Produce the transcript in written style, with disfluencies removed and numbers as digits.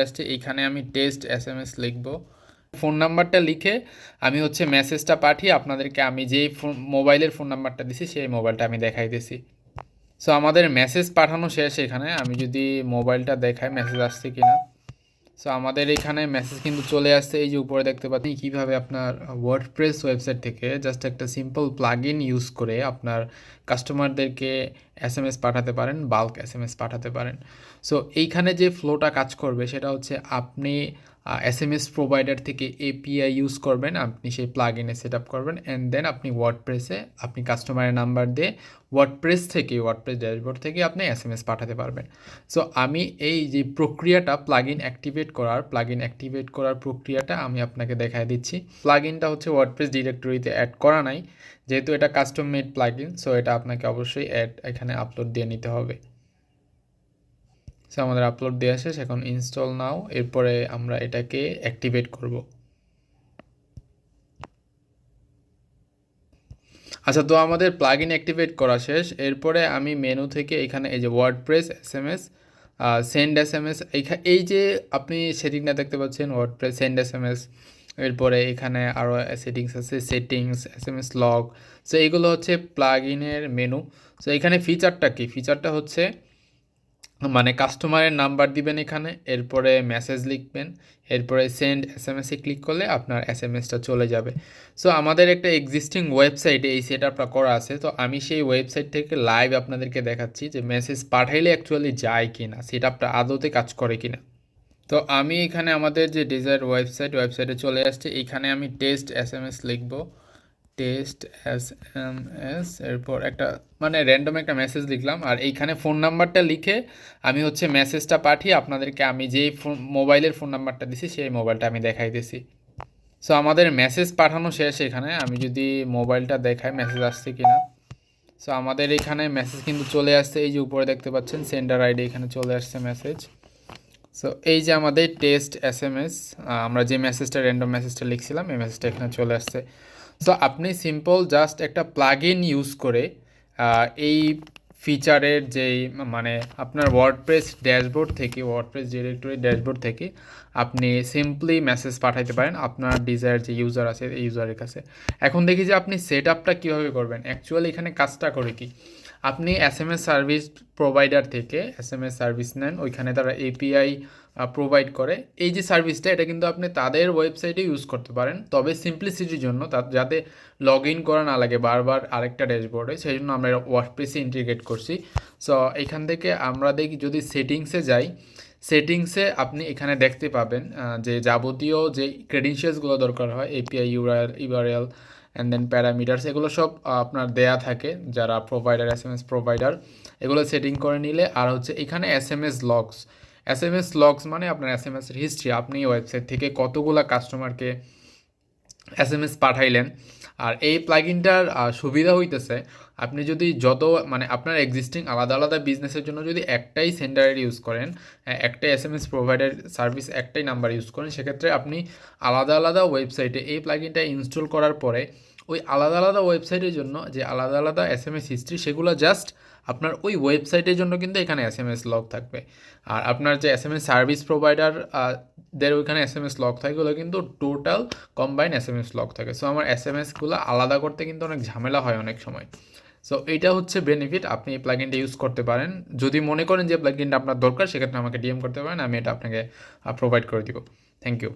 আসছে এইখানে আমি টেস্ট এসএমএস লিখব। ফোন নাম্বারটা লিখে আমি হচ্ছে মেসেজটা পাঠিয়ে আপনাদেরকে আমি যেই মোবাইলের ফোন নাম্বারটা দিছি সেই মোবাইলটা আমি দেখাইতেছি। সো আমাদের মেসেজ পাঠানো শেষ। এখানে আমি যদি মোবাইলটা দেখাই মেসেজ আসছে কিনা। সো আমাদের এখানে মেসেজ কিন্তু চলে আসছে, এই যে উপরে দেখতে পাচ্ছেন কীভাবে আপনার ওয়ার্ডপ্রেস ওয়েবসাইট থেকে জাস্ট একটা সিম্পল প্লাগইন ইউজ করে আপনার কাস্টমারদেরকে এসএমএস পাঠাতে পারেন, বাল্ক এসএমএস পাঠাতে পারেন। সো এইখানে যে ফ্লোটা কাজ করবে সেটা হচ্ছে আপনি এসএমএস প্রোভাইডার থেকে এপিআই ইউজ করবেন, আপনি সেই প্লাগইনে সেট আপ করবেন অ্যান্ড দেন আপনি ওয়ার্ডপ্রেসে আপনি কাস্টমারের নাম্বার দিয়ে ওয়ার্ডপ্রেস ড্যাশবোর্ড থেকে আপনি এসএমএস পাঠাতে পারবেন। সো আমি এই যে প্রক্রিয়াটা প্লাগইন অ্যাক্টিভেট করার প্রক্রিয়াটা আমি আপনাকে দেখায় দিচ্ছি। প্লাগইনটা হচ্ছে ওয়ার্ডপ্রেস ডিরেক্টরিতে অ্যাড করা নাই, যেহেতু এটা কাস্টম মেড প্লাগইন, সো এটা আপনাকে অবশ্যই এখানে আপলোড দিয়ে নিতে হবে। সো আমাদের আপলোড দেওয়া শেষ, এখন ইনস্টল নাও, এরপরে আমরা এটাকে অ্যাক্টিভেট করব। আচ্ছা, তো আমাদের প্লাগইন অ্যাক্টিভেট করা শেষ। এরপরে আমি মেনু থেকে এখানে এই যে ওয়ার্ডপ্রেস এসএমএস সেন্ড এসএমএস, এই যে আপনি সেটিংটা দেখতে পাচ্ছেন ওয়ার্ডপ্রেস সেন্ড এসএমএস, এরপরে এখানে আরও সেটিংস আছে, সেটিংস এসএমএস লগ। সো এইগুলো হচ্ছে প্লাগইনের মেনু। সো এখানে ফিচারটা কি, ফিচারটা হচ্ছে মানে কাস্টমারের নাম্বার দিবেন এখানে, এরপরে মেসেজ লিখবেন, এরপরে সেন্ড এসএমএসে ক্লিক করলে আপনার এসএমএসটা চলে যাবে। সো আমাদের একটা এক্সিস্টিং ওয়েবসাইটে এই সেট আপটা করা আছে, তো আমি সেই ওয়েবসাইট থেকে লাইভ আপনাদেরকে দেখাচ্ছি যে মেসেজ পাঠাইলে অ্যাকচুয়ালি যায় কি না, সেট আপটা আদতে কাজ করে কি না। তো আমি এখানে আমাদের যে ডিজায়ার ওয়েবসাইটে চলে আসছে, এইখানে আমি টেস্ট এসএমএস লিখব, টেস্ট এসএমএস, এরপর একটা মানে র্যান্ডম একটা মেসেজ লিখলাম, আর এইখানে ফোন নাম্বারটা লিখে আমি হচ্ছে মেসেজটা পাঠিয়ে আপনাদেরকে আমি যেই মোবাইলের ফোন নাম্বারটা দিছি সেই মোবাইলটা আমি দেখাইতেছি। সো আমাদের মেসেজ পাঠানো শেষ। এখানে আমি যদি মোবাইলটা দেখাই মেসেজ আসছে কিনা। সো আমাদের এখানে মেসেজ কিন্তু চলে আসছে, এই যে উপরে দেখতে পাচ্ছেন সেন্ডার আইডি, এখানে চলে আসছে মেসেজ। সো এই যে আমাদের টেস্ট এসএমএস, আমরা যে মেসেজটা র্যান্ডম মেসেজটা লিখছিলাম এই মেসেজটা এখানে চলে আসছে। সো আপনি সিম্পল জাস্ট একটা প্লাগইন ইউজ করে এই ফিচারের যেই মানে আপনার ওয়ার্ডপ্রেস ডিরেক্টরি ড্যাশবোর্ড থেকে আপনি সিম্পলি মেসেজ পাঠাইতে পারেন আপনার ডিজায়ার যে ইউজার আছে এই ইউজারের কাছে। এখন দেখি যে আপনি সেট আপটা কীভাবে করবেন। অ্যাকচুয়ালি এখানে কাজটা করে কি, আপনি এসএমএস সার্ভিস প্রোভাইডার থেকে এসএমএস সার্ভিস নেন, ওইখানে তারা এপিআই প্রোভাইড করে। এই যে সার্ভিসটা এটা কিন্তু আপনি তাদের ওয়েবসাইটে ইউজ করতে পারেন, তবে সিম্পলিসিটির জন্য যাতে লগ ইন করা না লাগে বারবার আরেকটা ড্যাশবোর্ডে, সেই জন্য আমরা ওয়ার্ডপ্রেসে ইন্টিগ্রেট করছি। সো এখান থেকে আমরা দেখি যদি সেটিংসে যাই, সেটিংসে আপনি এখানে দেখতে পাবেন যে যাবতীয় যে ক্রেডেনশিয়ালসগুলো দরকার হয়, API URL and then parameters, এগুলো সব আপনার দেয়া থাকে যারা প্রোভাইডার এসএমএস প্রোভাইডার, এগুলো সেটিং করে নিলে। আর হচ্ছে এখানে এসএমএস লগস মানে আপনার এসএমএসের হিস্ট্রি, আপনি ওয়েবসাইট থেকে কতগুলা কাস্টমারকে এসএমএস পাঠাইলেন। আর এই প্লাগইনটার সুবিধা হইতেছে আপনি যদি যত মানে আপনার এক্সিস্টিং আলাদা আলাদা বিজনেসের জন্য যদি একটাই সেন্ডার আইডি ইউজ করেন, একটাই এসএমএস প্রোভাইডার সার্ভিস একটাই নাম্বার ইউজ করেন, সেক্ষেত্রে আপনি আলাদা আলাদা ওয়েবসাইটে এই প্লাগইনটা ইনস্টল করার পরে ওই আলাদা আলাদা ওয়েবসাইটের জন্য যে আলাদা আলাদা এসএমএস হিস্ট্রি সেগুলো জাস্ট আপনার ওই ওয়েবসাইটের জন্য কিন্তু এখানে এসএমএস লগ থাকবে। আর আপনার যে এসএমএস সার্ভিস প্রোভাইডার দের ওইখানে এসএমএস লগ থাকে, ওগুলো কিন্তু টোটাল কম্বাইন এসএমএস লগ থাকে। সো আমার এসএমএসগুলো আলাদা করতে কিন্তু অনেক ঝামেলা হয় অনেক সময়। সো এইটা হচ্ছে বেনিফিট, আপনি এই প্লাগইনটা ইউজ করতে পারেন। যদি মনে করেন যে প্লাগইনটা আপনার দরকার সেক্ষেত্রে আমাকে ডিএম করতে পারেন, আমি এটা আপনাকে প্রোভাইড করে দিব। Thank you.